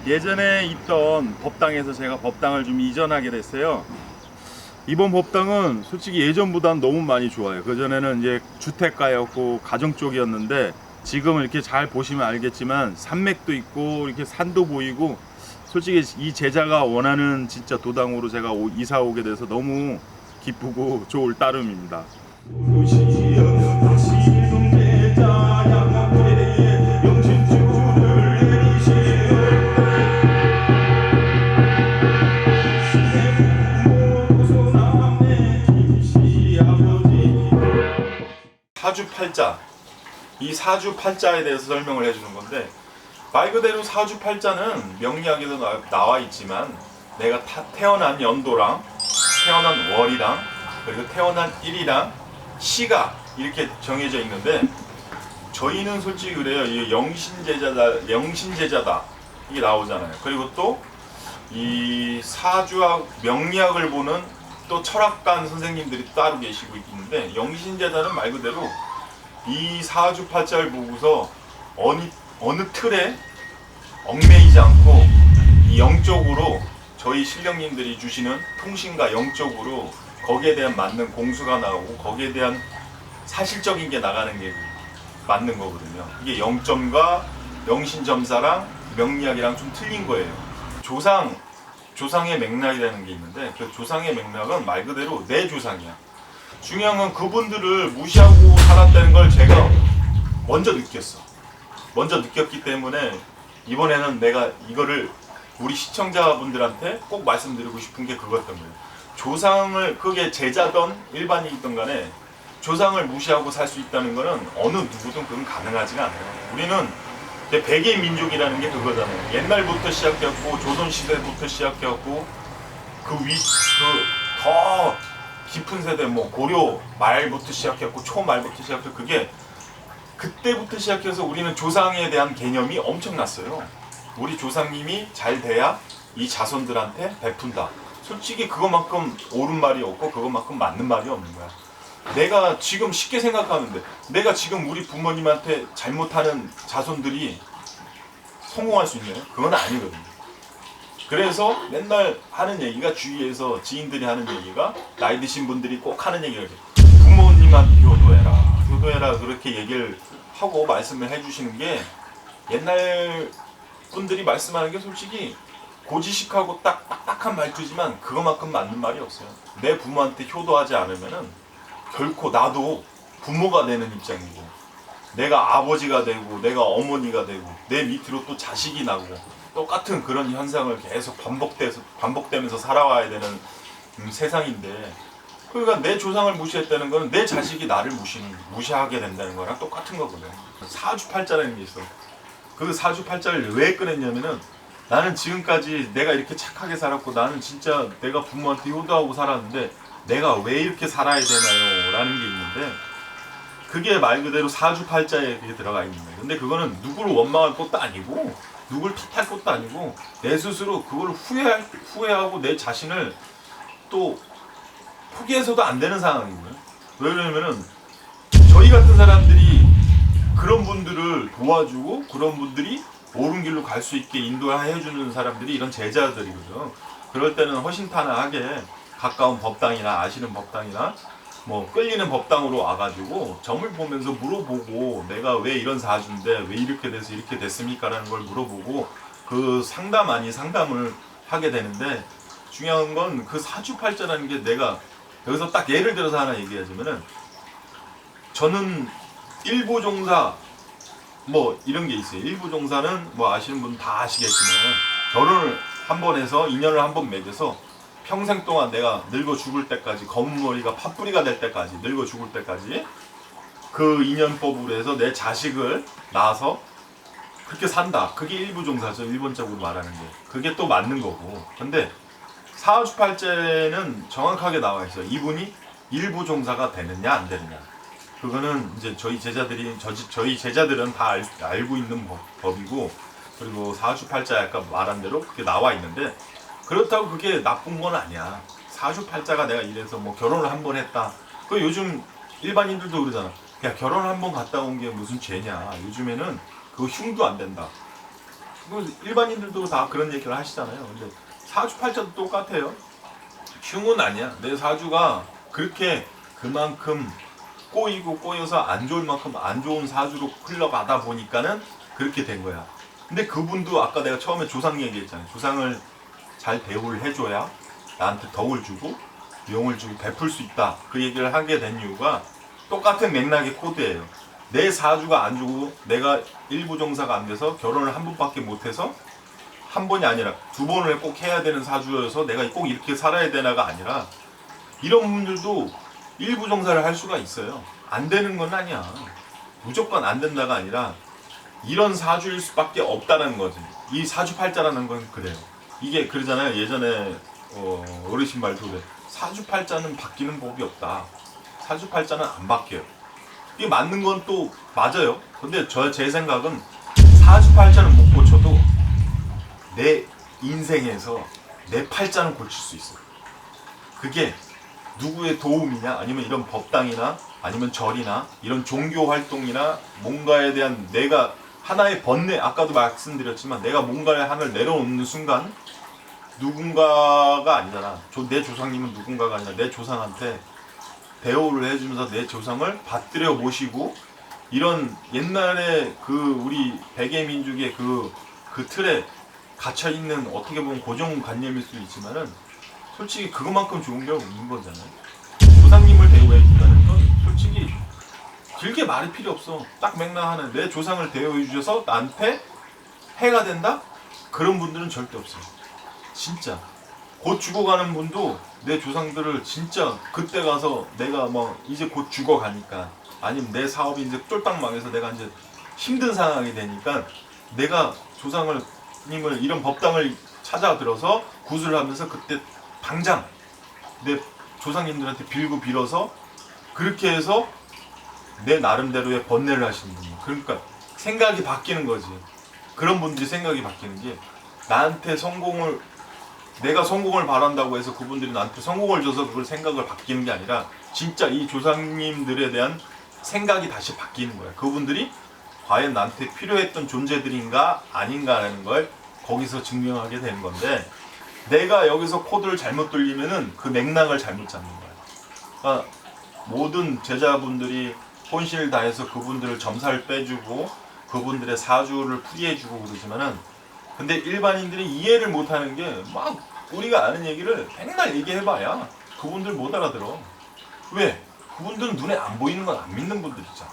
예전에 있던 법당에서 제가 법당을 좀 이전하게 됐어요. 이번 법당은 솔직히 예전보다는 너무 많이 좋아요. 그전에는 이제 주택가였고 가정 쪽이었는데 지금 이렇게 잘 보시면 알겠지만 산맥도 있고 이렇게 산도 보이고 솔직히 이 제자가 원하는 진짜 도당으로 제가 이사 오게 돼서 너무 기쁘고 좋을 따름입니다. 사주팔자, 이 사주팔자에 대해서 설명을 해주는 건데, 말 그대로 사주팔자는 명리학에도 나와 있지만 내가 태어난 연도랑 태어난 월이랑 그리고 태어난 일이랑 시가 이렇게 정해져 있는데, 저희는 솔직히 그래요. 이 영신제자다 이게 나오잖아요. 그리고 또 이 사주학 명리학을 보는 또 철학관 선생님들이 따로 계시고 있는데, 영신제자는 말 그대로 이 사주팔자를 보고서 어느 틀에 얽매이지 않고 이 영적으로 저희 신령님들이 주시는 통신과 영적으로 거기에 대한 맞는 공수가 나오고 거기에 대한 사실적인 게 나가는 게 맞는 거거든요. 이게 영점과 영신점사랑 명리학이랑 좀 틀린 거예요. 조상의 맥락이라는 게 있는데, 그 조상의 맥락은 말 그대로 내 조상이야. 중요한 건 그분들을 무시하고 살았다는 걸 제가 먼저 느꼈기 때문에 이번에는 내가 이거를 우리 시청자분들한테 꼭 말씀드리고 싶은 게 그거였던 거예요. 조상을, 그게 제자든 일반인이든 간에 조상을 무시하고 살 수 있다는 거는 어느 누구든 그건 가능하지가 않아요. 우리는 백의 민족이라는 게 그거잖아요. 옛날부터 시작해갖고 조선시대부터 시작해갖고 더 깊은 세대, 뭐 고려 말부터 시작해갖고 초말부터 시작해서 그게 그때부터 시작해서 우리는 조상에 대한 개념이 엄청났어요. 우리 조상님이 잘 돼야 이 자손들한테 베푼다. 솔직히 그것만큼 옳은 말이 없고 그것만큼 맞는 말이 없는 거야. 내가 지금 쉽게 생각하는데, 내가 지금 우리 부모님한테 잘못하는 자손들이 성공할 수 있나요? 그건 아니거든요. 그래서 맨날 하는 얘기가, 주위에서 지인들이 하는 얘기가, 나이 드신 분들이 꼭 하는 얘기가 부모님한테 효도해라 그렇게 얘기를 하고 말씀을 해주시는 게, 옛날 분들이 말씀하는 게 솔직히 고지식하고 딱딱한 말투지만 그것만큼 맞는 말이 없어요. 내 부모한테 효도하지 않으면은 결코 나도 부모가 되는 입장이고, 내가 아버지가 되고 내가 어머니가 되고 내 밑으로 또 자식이 나고 똑같은 그런 현상을 계속 반복되면서 살아와야 되는 세상인데, 그러니까 내 조상을 무시했다는 거는 내 자식이 나를 무시하게 된다는 거랑 똑같은 거거든. 사주팔자라는 게 있어. 그 사주팔자를 왜 꺼냈냐면은, 나는 지금까지 내가 이렇게 착하게 살았고 나는 진짜 내가 부모한테 효도하고 살았는데 내가 왜 이렇게 살아야 되나요? 라는 게 있는데, 그게 말 그대로 사주팔자에 그게 들어가 있는 거예요. 근데 그거는 누구를 원망할 것도 아니고 누구를 탓할 것도 아니고 내 스스로 그걸 후회하고 내 자신을 또 포기해서도 안 되는 상황인 거예요. 왜 그러냐면은 저희 같은 사람들이 그런 분들을 도와주고 그런 분들이 옳은 길로 갈 수 있게 인도해주는 사람들이 이런 제자들이거든요. 그럴 때는 허심탄회하게 가까운 법당이나 아시는 법당이나 뭐 끌리는 법당으로 와가지고 점을 보면서 물어보고, 내가 왜 이런 사주인데 왜 이렇게 돼서 이렇게 됐습니까? 라는 걸 물어보고 그 상담 아닌 상담을 하게 되는데, 중요한 건 그 사주팔자라는 게, 내가 여기서 딱 예를 들어서 하나 얘기하자면은, 저는 일부종사 뭐 이런 게 있어요. 일부종사는 뭐 아시는 분 다 아시겠지만, 결혼을 한 번 해서 인연을 한 번 맺어서 평생 동안 내가 늙어 죽을 때까지, 검은 머리가 팥뿌리가 될 때까지, 늙어 죽을 때까지 그 인연법으로 해서 내 자식을 낳아서 그렇게 산다. 그게 일부종사죠. 일본적으로 말하는 게. 그게 또 맞는 거고. 근데 사주팔자는 정확하게 나와 있어요. 이분이 일부종사가 되느냐 안 되느냐. 그거는 이제 저희 제자들은 다 알고 있는 법이고, 그리고 사주팔자 아까 말한 대로 그게 나와 있는데, 그렇다고 그게 나쁜 건 아니야. 사주팔자가 내가 이래서 뭐 결혼을 한 번 했다. 그 요즘 일반인들도 그러잖아. 야, 결혼을 한 번 갔다 온 게 무슨 죄냐. 요즘에는 그거 흉도 안 된다. 일반인들도 다 그런 얘기를 하시잖아요. 근데 사주팔자도 똑같아요. 흉은 아니야. 내 사주가 그렇게 그만큼 꼬이고 꼬여서 안 좋을 만큼 안 좋은 사주로 흘러가다 보니까는 그렇게 된 거야. 근데 그분도 아까 내가 처음에 조상 얘기했잖아요. 조상을 잘 대우를 해줘야 나한테 덕을 주고 용을 주고 베풀 수 있다. 그 얘기를 하게 된 이유가 똑같은 맥락의 코드예요. 내 사주가 안 좋고 내가 일부 종사가 안 돼서 결혼을 한 번밖에 못해서 한 번이 아니라 두 번을 꼭 해야 되는 사주여서 내가 꼭 이렇게 살아야 되나가 아니라 이런 분들도 일부 종사를 할 수가 있어요. 안 되는 건 아니야. 무조건 안 된다가 아니라 이런 사주일 수밖에 없다는 거지. 이 사주팔자라는 건 그래요. 이게 그러잖아요. 예전에 어르신 말도 그래. 사주팔자는 바뀌는 법이 없다. 사주팔자는 안 바뀌어요. 이게 맞는 건 또 맞아요. 근데 제 생각은 사주팔자는 못 고쳐도 내 인생에서 내 팔자는 고칠 수 있어요. 그게 누구의 도움이냐 아니면 이런 법당이나 아니면 절이나 이런 종교 활동이나 뭔가에 대한 내가 하나의 번뇌, 아까도 말씀드렸지만 내가 뭔가를 하나를 내려놓는 순간 누군가가 아니잖아. 내 조상님은 누군가가 아니라 내 조상한테 대우를 해주면서 내 조상을 받들여 모시고 이런 옛날에 그 우리 백예민족의 그 틀에 갇혀있는 어떻게 보면 고정관념일 수도 있지만은 솔직히 그것만큼 좋은 게 없는 거잖아요. 조상님을 대우해준다는 건 솔직히 길게 말이 필요 없어. 딱 맥락하는 내 조상을 대우해주셔서 나한테 해가 된다? 그런 분들은 절대 없어요. 진짜 곧 죽어가는 분도 내 조상들을 진짜 그때 가서 내가 뭐 이제 곧 죽어가니까 아니면 내 사업이 이제 쫄딱 망해서 내가 이제 힘든 상황이 되니까 내가 조상을 님을 이런 법당을 찾아들어서 구슬을 하면서 그때 당장 내 조상님들한테 빌고 빌어서 그렇게 해서 내 나름대로의 번뇌를 하시는 분이에요. 그러니까 생각이 바뀌는 거지. 그런 분들이 생각이 바뀌는 게 나한테 내가 성공을 바란다고 해서 그분들이 나한테 성공을 줘서 그걸 생각을 바뀌는 게 아니라 진짜 이 조상님들에 대한 생각이 다시 바뀌는 거야. 그분들이 과연 나한테 필요했던 존재들인가 아닌가라는 걸 거기서 증명하게 되는 건데 내가 여기서 코드를 잘못 돌리면은 그 맥락을 잘못 잡는 거야. 그러니까 모든 제자분들이 혼신을 다해서 그분들을 점사를 빼주고 그분들의 사주를 풀이해주고 그러지만은 근데 일반인들이 이해를 못하는 게 막 우리가 아는 얘기를 맨날 얘기해봐야 그분들 못 알아들어. 왜? 그분들은 눈에 안 보이는 건 안 믿는 분들이잖아.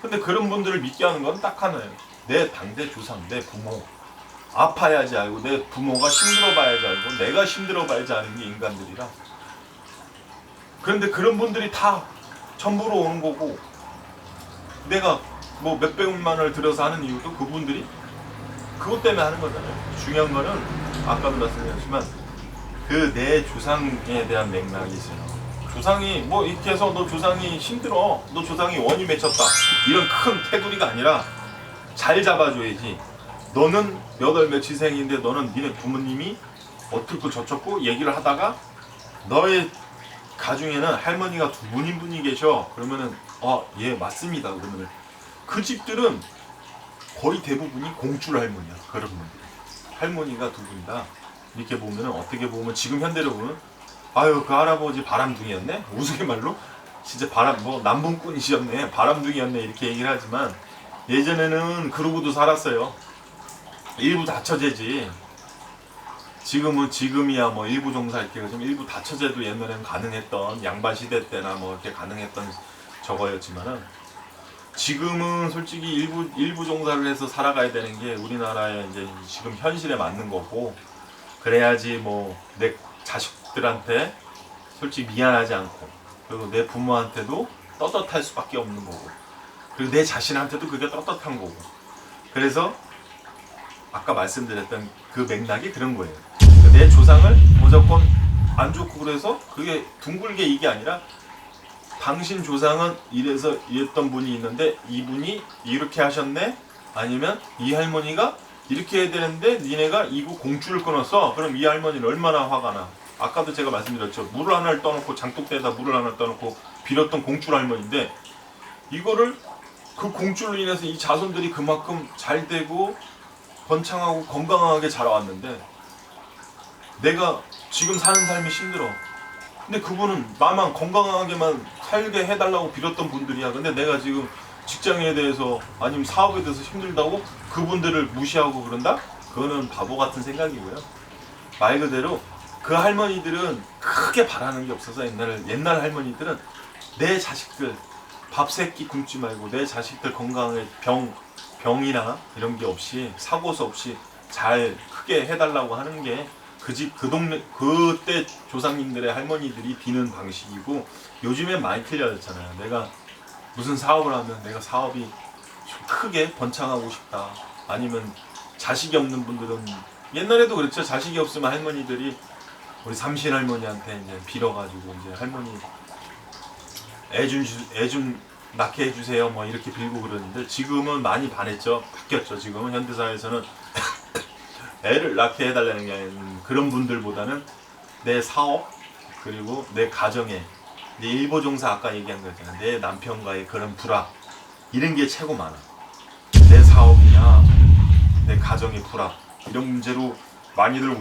근데 그런 분들을 믿게 하는 건 딱 하나예요. 내 당대 조상, 내 부모 아파야지 알고 내 부모가 힘들어봐야지 알고 내가 힘들어봐야지 아는 게 인간들이라. 그런데 그런 분들이 다 전부로 오는 거고 내가 뭐 몇백만 원을 들여서 하는 이유도 그분들이 그것 때문에 하는 거잖아요. 중요한 거는 아까도 말씀드렸지만 그 내 조상에 대한 맥락이 있어요. 조상이 뭐 이렇게 해서 너 조상이 힘들어, 너 조상이 원이 맺혔다 이런 큰 테두리가 아니라 잘 잡아줘야지. 너는 몇 월 며칠 생인데 너는 니네 부모님이 어떻고 저쩌고 얘기를 하다가 너의 가중에는 할머니가 두 분이 계셔. 그러면은 예 맞습니다. 그러면은 그 집들은 거의 대부분이 공줄 할머니야. 그런 분들 할머니가 두 분이다. 이렇게 보면은 어떻게 보면 지금 현대로 보면 아유 그 할아버지 바람둥이였네. 우스갯말로 진짜 남분꾼이셨네. 바람둥이였네 이렇게 얘기를 하지만 예전에는 그러고도 살았어요. 일부 다처제지. 지금이야 뭐 일부 종사 이렇게 좀 일부 다처제도 옛날에는 가능했던 양반 시대 때나 뭐 이렇게 가능했던 저거였지만은 지금은 솔직히 일부 종사를 해서 살아가야 되는 게 우리나라의 이제 지금 현실에 맞는 거고 그래야지 뭐 내 자식들한테 솔직히 미안하지 않고 그리고 내 부모한테도 떳떳할 수밖에 없는 거고 그리고 내 자신한테도 그게 떳떳한 거고 그래서 아까 말씀드렸던 그 맥락이 그런 거예요. 내 조상을 무조건 안 좋고 그래서 그게 둥글게 이게 아니라 당신 조상은 이래서 이랬던 분이 있는데 이분이 이렇게 하셨네? 아니면 이 할머니가 이렇게 해야 되는데 니네가 이거 공줄을 끊었어? 그럼 이 할머니는 얼마나 화가 나? 아까도 제가 말씀드렸죠. 물을 하나를 떠놓고 장독대에다 물을 하나를 떠놓고 빌었던 공줄 할머니인데 이거를 그 공줄로 인해서 이 자손들이 그만큼 잘 되고 번창하고 건강하게 자라왔는데 내가 지금 사는 삶이 힘들어. 근데 그분은 나만 건강하게만 살게 해달라고 빌었던 분들이야. 근데 내가 지금 직장에 대해서 아니면 사업에 대해서 힘들다고 그분들을 무시하고 그런다? 그거는 바보 같은 생각이고요. 말 그대로 그 할머니들은 크게 바라는 게 없어서 옛날 할머니들은 내 자식들 밥 세 끼 굶지 말고 내 자식들 건강에 병이나 이런 게 없이 사고수 없이 잘 크게 해달라고 하는 게 그 집 그 동네 그때 조상님들의 할머니들이 비는 방식이고 요즘엔 많이 틀려졌잖아요. 내가 무슨 사업을 하면 내가 사업이 좀 크게 번창하고 싶다. 아니면 자식이 없는 분들은 옛날에도 그랬죠. 자식이 없으면 할머니들이 우리 삼신 할머니한테 이제 빌어가지고 이제 할머니 애 좀 낳게 해주세요. 뭐 이렇게 빌고 그러는데 지금은 많이 반했죠. 바뀌었죠. 지금은 현대사회에서는 애를 낳게 해달라는 게 아닌 그런 분들보다는 내 사업 그리고 내 가정에 내 일보종사 아까 얘기한 거잖아. 내 남편과의 그런 불화 이런 게 최고 많아. 내 사업이나 내 가정의 불화 이런 문제로 많이들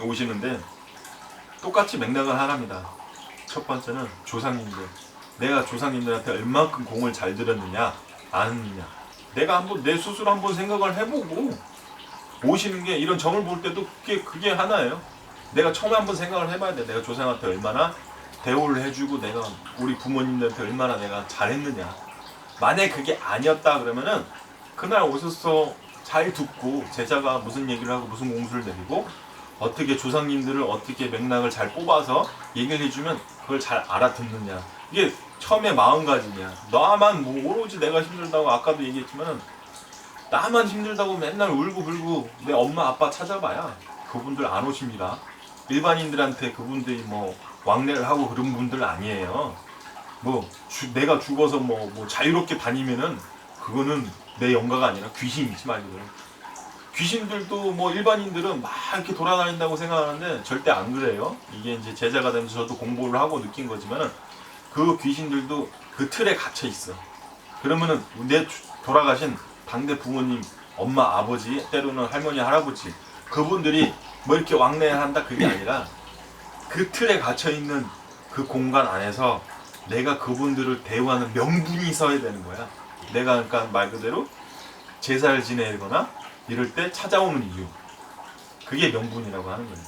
오시는데 똑같이 맥락은 하나입니다. 첫 번째는 조상님들. 내가 조상님들한테 얼만큼 공을 잘 들였느냐 안 했느냐. 내가 한번 내 스스로 한번 생각을 해보고 오시는 게 이런 점을 볼 때도 그게 하나예요. 내가 처음에 한번 생각을 해봐야 돼. 내가 조상한테 얼마나 대우를 해주고 내가 우리 부모님들한테 얼마나 내가 잘했느냐. 만약에 그게 아니었다 그러면은 그날 오셔서 잘 듣고 제자가 무슨 얘기를 하고 무슨 공수를 내리고 어떻게 조상님들을 어떻게 맥락을 잘 뽑아서 얘기를 해주면 그걸 잘 알아듣느냐. 이게 처음에 마음가짐이야. 나만 뭐 오로지 내가 힘들다고 아까도 얘기했지만은 나만 힘들다고 맨날 울고 불고 내 엄마 아빠 찾아봐야 그분들 안 오십니다. 일반인들한테 그분들이 뭐 왕래를 하고 그런 분들 아니에요. 뭐 내가 죽어서 뭐 자유롭게 다니면은 그거는 내 영가가 아니라 귀신이지 말이죠. 귀신들도 뭐 일반인들은 막 이렇게 돌아다닌다고 생각하는데 절대 안 그래요. 이게 이제 제자가 되면서 저도 공부를 하고 느낀 거지만은 그 귀신들도 그 틀에 갇혀 있어. 그러면은 내 돌아가신 당대 부모님, 엄마, 아버지, 때로는 할머니, 할아버지 그분들이 뭐 이렇게 왕래한다 그게 아니라 그 틀에 갇혀 있는 그 공간 안에서 내가 그분들을 대우하는 명분이 있어야 되는 거야. 내가 그러니까 말 그대로 제사를 지내거나 이럴 때 찾아오는 이유 그게 명분이라고 하는 거예요.